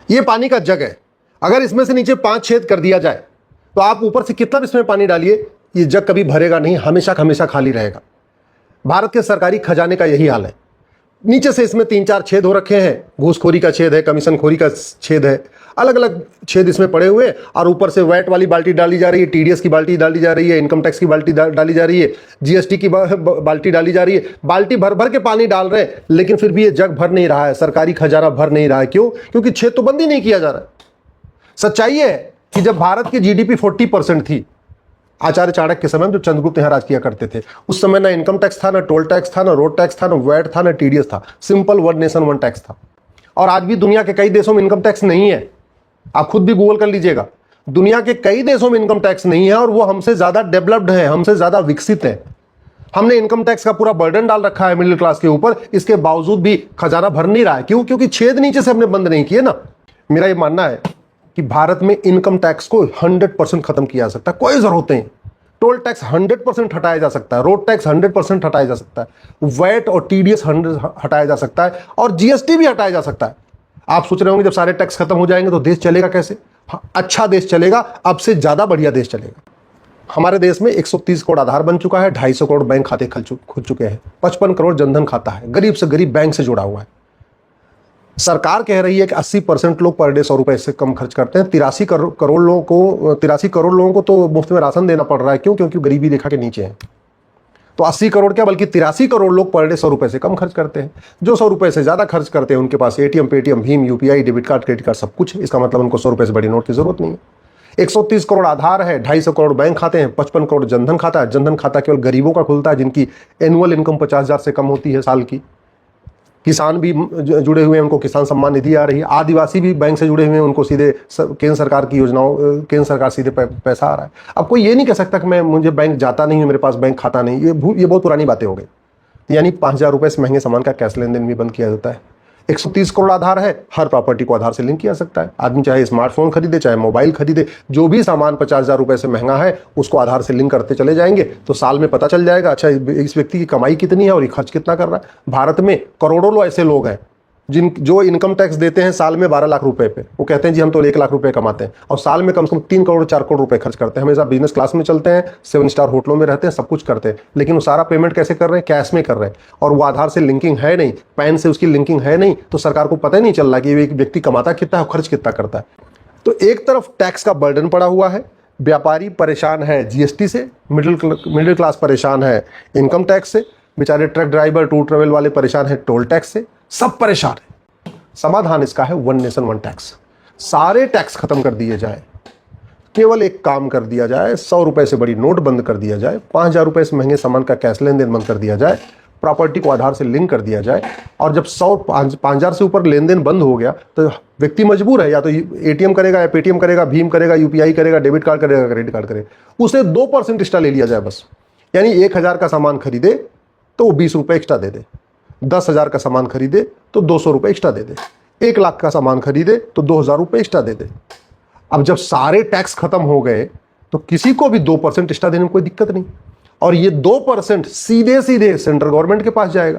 ये पानी का जग है, अगर इसमें से नीचे 5 छेद कर दिया जाए तो आप ऊपर से कितना भी इसमें पानी डालिए, ये जग कभी भरेगा नहीं, हमेशा हमेशा खाली रहेगा। भारत के सरकारी खजाने का यही हाल है। नीचे से इसमें 3-4 छेद हो रखे हैं, घूसखोरी का छेद है, कमीशन खोरी का छेद है, अलग अलग छेद इसमें पड़े हुए, और ऊपर से वैट वाली बाल्टी डाली जा रही है, टीडीएस की बाल्टी डाली जा रही है, इनकम टैक्स की बाल्टी डाली जा रही है, जीएसटी की बाल्टी डाली जा रही है। बाल्टी भर भर के पानी डाल रहे हैं, लेकिन फिर भी ये जग भर नहीं रहा है, सरकारी खजाना भर नहीं रहा है। क्यों? क्योंकि छेद तो बंद ही नहीं किया जा रहा है। सच्चाई है कि जब भारत की जीडीपी 40% थी, आचार्य चाणक्य के समय में, जब चंद्रगुप्त यहाँ राज किया करते थे, उस समय ना इनकम टैक्स था, ना टोल टैक्स था, ना रोड टैक्स था, ना वैट था, ना टीडीएस था, simple one nation one tax था। और आज भी दुनिया के कई देशों में इनकम टैक्स नहीं है, आप खुद भी गूगल कर लीजिएगा, दुनिया के कई देशों में इनकम टैक्स नहीं है, और वो हमसे ज्यादा डेवलप्ड है, हमसे ज्यादा विकसित है। हमने इनकम टैक्स का पूरा बर्डन डाल रखा है मिडिल क्लास के ऊपर, इसके बावजूद भी खजाना भर नहीं रहा है। क्यों? क्योंकि छेद नीचे से हमने बंद नहीं किए ना। मेरा ये मानना है कि भारत में इनकम टैक्स को 100% खत्म किया जा सकता है, कोई जरूरत नहीं। टोल टैक्स 100% हटाया जा सकता है, रोड टैक्स 100% हटाया जा सकता है, वैट और टीडीएस हटाया जा सकता है, और जीएसटी भी हटाया जा सकता है। आप सोच रहे होंगे जब सारे टैक्स खत्म हो जाएंगे तो देश चलेगा कैसे? अच्छा देश चलेगा, अब से ज्यादा बढ़िया देश चलेगा। हमारे देश में 130 करोड़ आधार बन चुका है, 250 करोड़ बैंक खाते खुल चुके हैं, 55 करोड़ जनधन खाता है, गरीब से गरीब बैंक से जुड़ा हुआ है। सरकार कह रही है कि 80% लोग पर डे 100 रुपए से कम खर्च करते हैं। 83 करोड़ लोगों को तो मुफ्त में राशन देना पड़ रहा है। क्यों? क्योंकि गरीबी रेखा के नीचे है। तो 80 करोड़ क्या, बल्कि 83 करोड़ लोग पर डे 100 रुपए से कम खर्च करते हैं। जो 100 रुपए से ज्यादा खर्च करते हैं उनके पास एटीएम, पेटीएम, भीम, UPI, debit card, credit card सब कुछ। इसका मतलब उनको 100 रुपए से बड़ी नोट की जरूरत नहीं है। 130 करोड़ आधार है, 250 करोड़ बैंक खाते हैं, 55 करोड़ जनधन खाता है। जनधन खाता केवल गरीबों का खुलता है जिनकी एनुअल इनकम 50,000 से कम होती है साल की। किसान भी जुड़े हुए हैं, उनको किसान सम्मान निधि आ रही है। आदिवासी भी बैंक से जुड़े हुए हैं, उनको सीधे केंद्र सरकार की योजनाओं, केंद्र सरकार सीधे पैसा आ रहा है। अब कोई ये नहीं कह सकता कि मुझे बैंक जाता नहीं है, मेरे पास बैंक खाता नहीं। ये बहुत पुरानी बातें हो गई। यानी 5,000 रुपए से महंगे सामान का कैश लेन देन भी बंद किया जाता है। 130 करोड़ आधार है, हर प्रॉपर्टी को आधार से लिंक किया सकता है। आदमी चाहे स्मार्टफोन खरीदे, चाहे मोबाइल खरीदे, जो भी सामान 50,000 रुपए से महंगा है उसको आधार से लिंक करते चले जाएंगे, तो साल में पता चल जाएगा अच्छा इस व्यक्ति की कमाई कितनी है और ये खर्च कितना कर रहा है। भारत में करोड़ों लोग ऐसे लोग हैं जो इनकम टैक्स देते हैं साल में 12 लाख रुपए पे। वो कहते हैं जी हम तो 1 लाख रुपए कमाते हैं, और साल में कम से कम 3 करोड़ 4 करोड़ रुपए खर्च करते हैं। हमेशा बिजनेस क्लास में चलते हैं, 7 स्टार होटलों में रहते हैं, सब कुछ करते हैं, लेकिन वो सारा पेमेंट कैसे कर रहे हैं? कैश में कर रहे हैं। और वो आधार से लिंकिंग है नहीं, पैन से उसकी लिंकिंग है नहीं, तो सरकार को पता ही नहीं चल रहा कि एक व्यक्ति कमाता कितना है, खर्च कितना करता है। तो एक तरफ टैक्स का बर्डन पड़ा हुआ है, व्यापारी परेशान है जीएसटी से, मिडिल क्लास परेशान है इनकम टैक्स से, बेचारे ट्रक ड्राइवर, टूर ट्रेवल वाले परेशान है टोल टैक्स से, सब परेशान है। समाधान इसका है वन नेशन वन टैक्स। सारे टैक्स खत्म कर दिए जाए, केवल एक काम कर दिया जाए, 100 रुपए से बड़ी नोट बंद कर दिया जाए, 5,000 रुपए से महंगे सामान का कैश लेन देन बंद कर दिया जाए, प्रॉपर्टी को आधार से लिंक कर दिया जाए। और जब 5,000 से ऊपर लेन देन बंद हो गया तो व्यक्ति मजबूर है, या तो एटीएम करेगा, या पेटीएम करेगा, भीम करेगा, यूपीआई करेगा, डेबिट कार्ड करेगा, क्रेडिट कार्ड करेगा, उसे 2% एक्स्ट्रा ले लिया जाए बस। यानी 1,000 का सामान खरीदे तो वो 20 रुपए एक्स्ट्रा दे दे, 10,000 का सामान खरीदे तो 200 रुपए एक्स्ट्रा दे दे, 1 लाख का सामान खरीदे तो 2,000 रुपए एक्स्ट्रा दे दे। अब जब सारे टैक्स खत्म हो गए तो किसी को भी 2% एक्स्ट्रा देने में कोई दिक्कत नहीं, और ये 2% सीधे सीधे सेंट्रल गवर्नमेंट के पास जाएगा।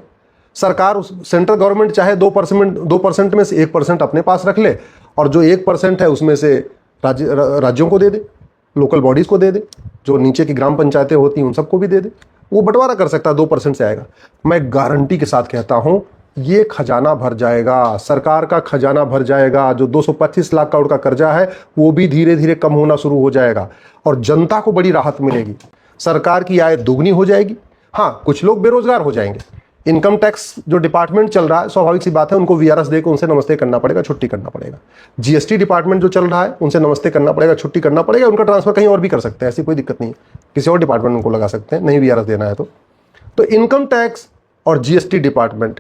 सरकार, सेंट्रल गवर्नमेंट चाहे 2% में से 1% अपने पास रख ले, और जो 1% है उसमें से राज्यों को दे दे, लोकल बॉडीज को दे दे, जो नीचे की ग्राम पंचायतें होती हैं उन सबको भी दे दे। वो बंटवारा कर सकता है, 2% से आएगा। मैं गारंटी के साथ कहता हूं ये खजाना भर जाएगा, सरकार का खजाना भर जाएगा। जो 225 लाख करोड़ का कर्जा है वो भी धीरे धीरे कम होना शुरू हो जाएगा, और जनता को बड़ी राहत मिलेगी। सरकार की आय दुगनी हो जाएगी। हाँ, कुछ लोग बेरोजगार हो जाएंगे। इनकम टैक्स जो डिपार्टमेंट चल रहा है, स्वाभाविक सी बात है, उनको वीआरएस देकर उनसे नमस्ते करना पड़ेगा, छुट्टी करना पड़ेगा। जीएसटी डिपार्टमेंट जो चल रहा है उनसे नमस्ते करना पड़ेगा, छुट्टी करना पड़ेगा। उनका ट्रांसफर कहीं और भी कर सकते हैं, ऐसी कोई दिक्कत नहीं है, किसी और डिपार्टमेंट उनको लगा सकते हैं, नहीं वीआरएस देना है तो इनकम टैक्स और जीएसटी डिपार्टमेंट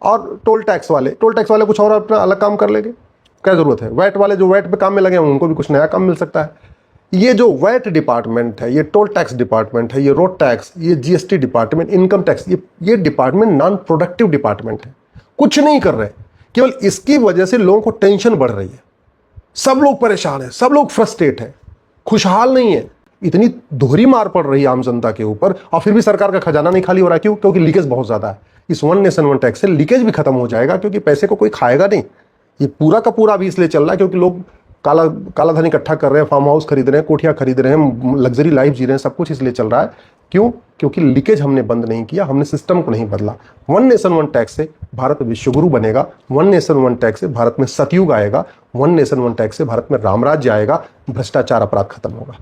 और टोल टैक्स वाले कुछ और अपना अलग काम कर लेंगे, क्या जरूरत है? वैट वाले जो वैट पे काम में लगे हैं उनको भी कुछ नया काम मिल सकता है। ये जो वैट डिपार्टमेंट है, ये टोल टैक्स डिपार्टमेंट है, ये रोड टैक्स, ये जीएसटी डिपार्टमेंट, इनकम टैक्स, ये डिपार्टमेंट नॉन प्रोडक्टिव डिपार्टमेंट है, कुछ नहीं कर रहे। केवल इसकी वजह से लोगों को टेंशन बढ़ रही है, सब लोग परेशान है, सब लोग फ्रस्ट्रेट है, खुशहाल नहीं है। इतनी दोहरी मार पड़ रही है आम जनता के ऊपर, और फिर भी सरकार का खजाना नहीं खाली हो रहा है। क्यों? क्योंकि लीकेज बहुत ज्यादा है। इस वन नेशन वन टैक्स से लीकेज भी खत्म हो जाएगा, क्योंकि पैसे को कोई खाएगा नहीं। ये पूरा का पूरा अभी इसलिए चल रहा है क्योंकि लोग काला धन इकट्ठा कर रहे हैं, फार्म हाउस खरीद रहे हैं, कोठियां खरीद रहे हैं, लग्जरी लाइफ जी रहे हैं, सब कुछ इसलिए चल रहा है। क्यों? क्योंकि लीकेज हमने बंद नहीं किया, हमने सिस्टम को नहीं बदला। वन नेशन वन टैक्स से भारत विश्वगुरु बनेगा, वन नेशन वन टैक्स से भारत में सतयुग आएगा, वन नेशन वन टैक्स से भारत में रामराज्य आएगा, भ्रष्टाचार अपराध खत्म होगा।